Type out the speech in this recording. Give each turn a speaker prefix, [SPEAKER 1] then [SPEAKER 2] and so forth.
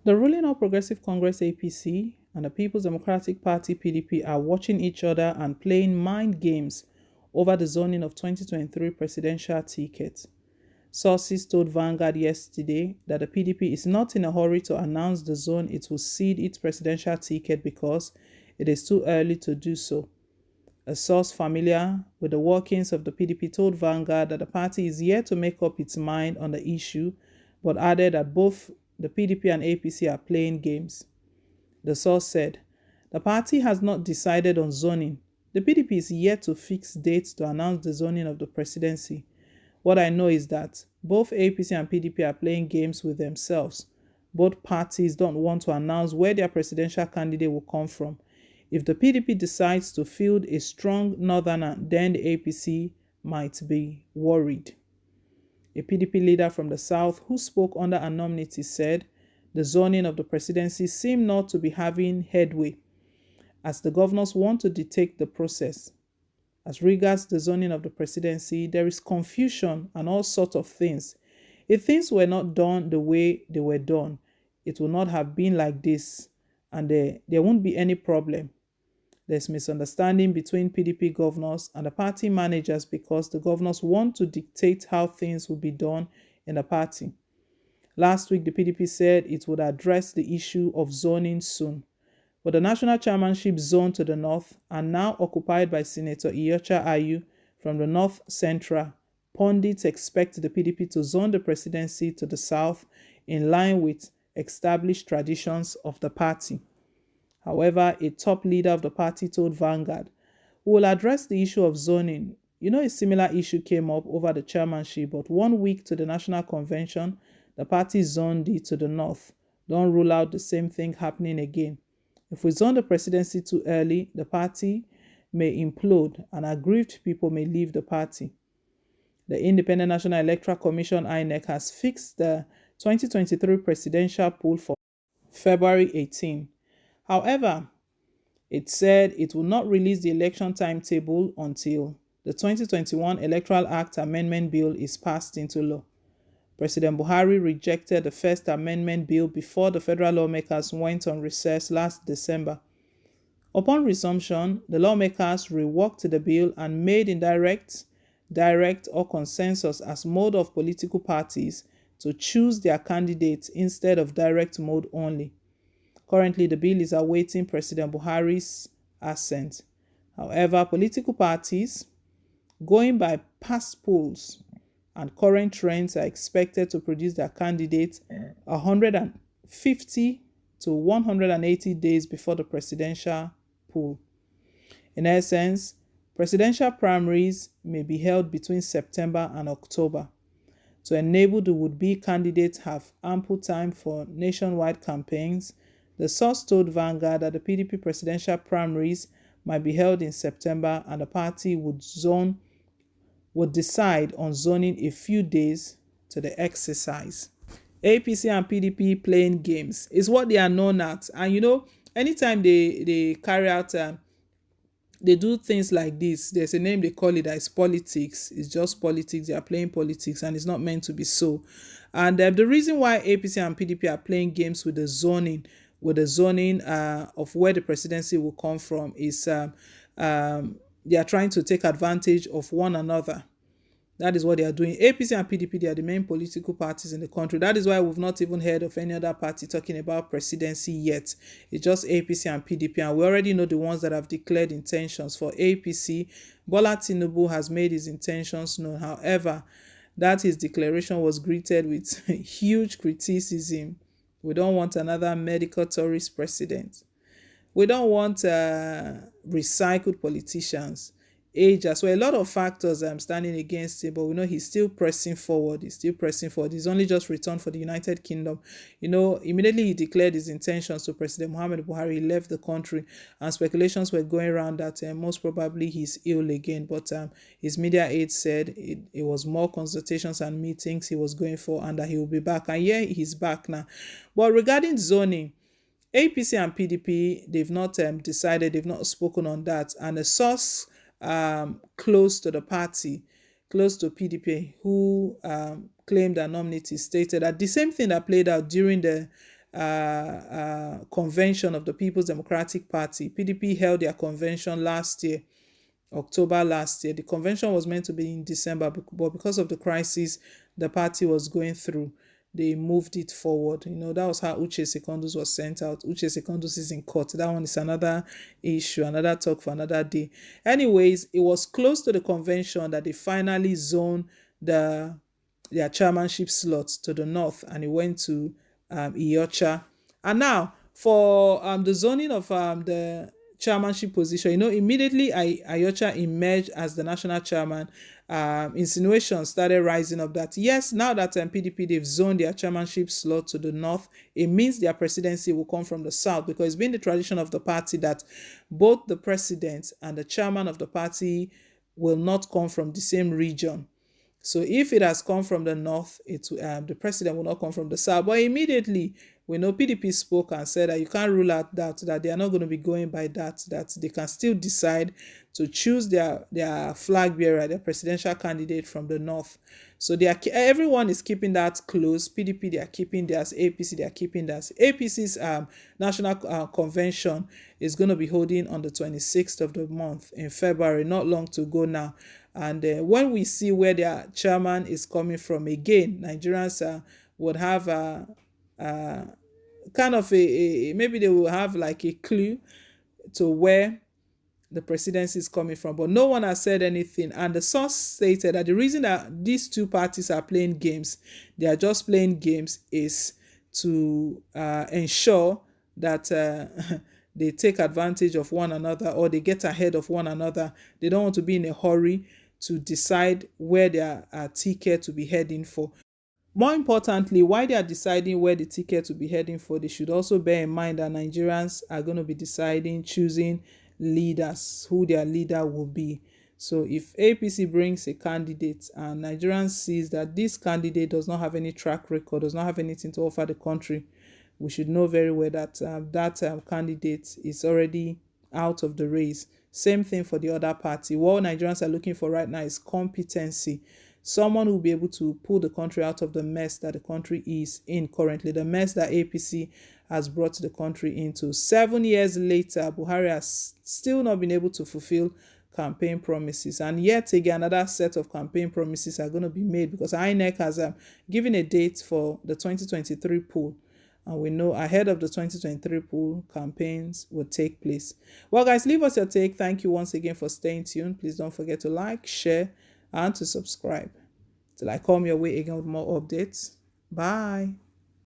[SPEAKER 1] The ruling All Progressive Congress APC and the People's Democratic Party PDP are watching each other and playing mind games over the zoning of 2023 presidential tickets. Sources told Vanguard yesterday that the PDP is not in a hurry to announce the zone it will cede its presidential ticket because it is too early to do so. A source familiar with the workings of the PDP told Vanguard that the party is yet to make up its mind on the issue, but added that both the PDP and APC are playing games. The source said, the party has not decided on zoning. The PDP is yet to fix dates to announce the zoning of the presidency. What I know is that both APC and PDP are playing games with themselves. Both parties don't want to announce where their presidential candidate will come from. If the PDP decides to field a strong northerner, then the APC might be worried. A PDP leader from the south who spoke under anonymity said the zoning of the presidency seemed not to be having headway, as the governors want to dictate the process. As regards the zoning of the presidency, there is confusion and all sorts of things. If things were not done the way they were done, it would not have been like this, and there won't be any problem. There's misunderstanding between PDP governors and the party managers because the governors want to dictate how things will be done in the party. Last week, the PDP said it would address the issue of zoning soon. But the national chairmanship zone to the north are now occupied by Senator Iyorchia Ayu from the North Central. Pundits expect the PDP to zone the presidency to the south in line with established traditions of the party. However, a top leader of the party told Vanguard, we will address the issue of zoning. A similar issue came up over the chairmanship, but 1 week to the national convention, the party zoned it to the north. Don't rule out the same thing happening again. If we zone the presidency too early, the party may implode and aggrieved people may leave the party. The Independent National Electoral Commission (INEC) has fixed the 2023 presidential poll for February 18. However, it said it will not release the election timetable until the 2021 Electoral Act Amendment Bill is passed into law. President Buhari rejected the First Amendment Bill before the federal lawmakers went on recess last December. Upon resumption, the lawmakers reworked the bill and made indirect, direct, or consensus as mode of political parties to choose their candidates instead of direct mode only. Currently, the bill is awaiting President Buhari's assent. However, political parties, going by past polls and current trends, are expected to produce their candidates 150 to 180 days before the presidential poll. In essence, presidential primaries may be held between September and October to enable the would-be candidates have ample time for nationwide campaigns. The source told Vanguard that the PDP presidential primaries might be held in September and the party would decide on zoning a few days to the exercise. APC and PDP playing games is what they are known at. And anytime they carry out, they do things like this, there's a name they call it, that is politics. It's just politics. They are playing politics and it's not meant to be so. And the reason why APC and PDP are playing games with the zoning, of where the presidency will come from is they are trying to take advantage of one another. That is what they are doing. APC and PDP, they are the main political parties in the country. That is why we've not even heard of any other party talking about presidency yet. It's just APC and PDP, and we already know the ones that have declared intentions. For APC, Bola Tinubu has made his intentions known. However, that his declaration was greeted with huge criticism. We don't want another medical tourist president. We don't want recycled politicians. Age as well. A lot of factors standing against him, but we know he's still pressing forward. He's only just returned for the United Kingdom. Immediately he declared his intentions to President Muhammadu Buhari. He left the country, and speculations were going around that most probably he's ill again. But his media aide said it was more consultations and meetings he was going for, and that he will be back. And yeah, he's back now. But regarding zoning, APC and PDP, they've not decided, they've not spoken on that. And a source close to the party, close to PDP, who claimed anonymity, stated that the same thing that played out during the convention of the People's Democratic Party. PDP held their convention last year, October last year. The convention was meant to be in December, but because of the crisis the party was going through, they moved it forward. That was how Uche Secondus was sent out. Uche Secondus is in court. That one is another issue, another talk for another day. Anyways, it was close to the convention that they finally zoned their chairmanship slots to the north, and it went to Iyocha. And now, for the zoning of the chairmanship position, immediately Iyocha emerged as the national chairman. Insinuations started rising up that yes, now that PDP, they've zoned their chairmanship slot to the north, it means their presidency will come from the south, because it's been the tradition of the party that both the president and the chairman of the party will not come from the same region. So if it has come from the north, the president will not come from the south. But immediately, we know PDP spoke and said that you can't rule out that they are not going to be going by that they can still decide to choose their flag bearer, their presidential candidate from the north. So everyone is keeping that close. PDP, they are keeping theirs. APC, they are keeping theirs. APC's national convention is going to be holding on the 26th of the month in February, not long to go now. And when we see where their chairman is coming from, again, Nigerians would have kind of maybe they will have like a clue to where the presidency is coming from, but no one has said anything. And the source stated that the reason that these two parties are playing games, they are just playing games, is to ensure that they take advantage of one another, or they get ahead of one another. They don't want to be in a hurry to decide where their ticket to be heading for. More importantly, while they are deciding where the ticket to be heading for, they should also bear in mind that Nigerians are going to be choosing leaders, who their leader will be. So if APC brings a candidate and Nigerians sees that this candidate does not have any track record, does not have anything to offer the country, we should know very well that that candidate is already out of the race. Same thing for the other party. What Nigerians are looking for right now is competency. Someone who will be able to pull the country out of the mess that the country is in currently, the mess that APC has brought the country into. 7 years later, Buhari has still not been able to fulfill campaign promises, and yet again another set of campaign promises are going to be made, because INEC has given a date for the 2023 poll, and we know ahead of the 2023 poll, campaigns will take place. Well, guys, leave us your take. Thank you once again for staying tuned. Please don't forget to like, share, and to subscribe. Till I come your way again with more updates. Bye.